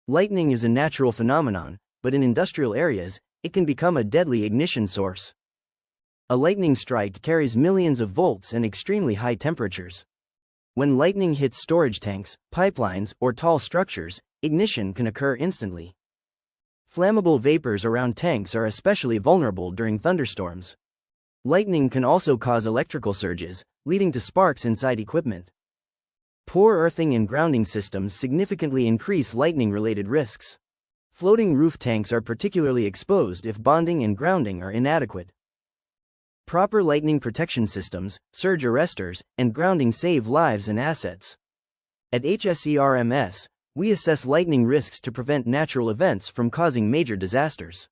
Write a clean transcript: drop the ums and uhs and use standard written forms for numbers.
Lightning is a natural phenomenon, but in industrial areas, it can become a deadly ignition source. A lightning strike carries millions of volts and extremely high temperatures. When lightning hits storage tanks, pipelines, or tall structures, ignition can occur instantly. Flammable vapors around tanks are especially vulnerable during thunderstorms. Lightning can also cause electrical surges, leading to sparks inside equipment. Poor earthing and grounding systems significantly increase lightning-related risks. Floating roof tanks are particularly exposed if bonding and grounding are inadequate. Proper lightning protection systems, surge arresters, and grounding save lives and assets. At HSE-RMS, we assess lightning risks to prevent natural events from causing major disasters.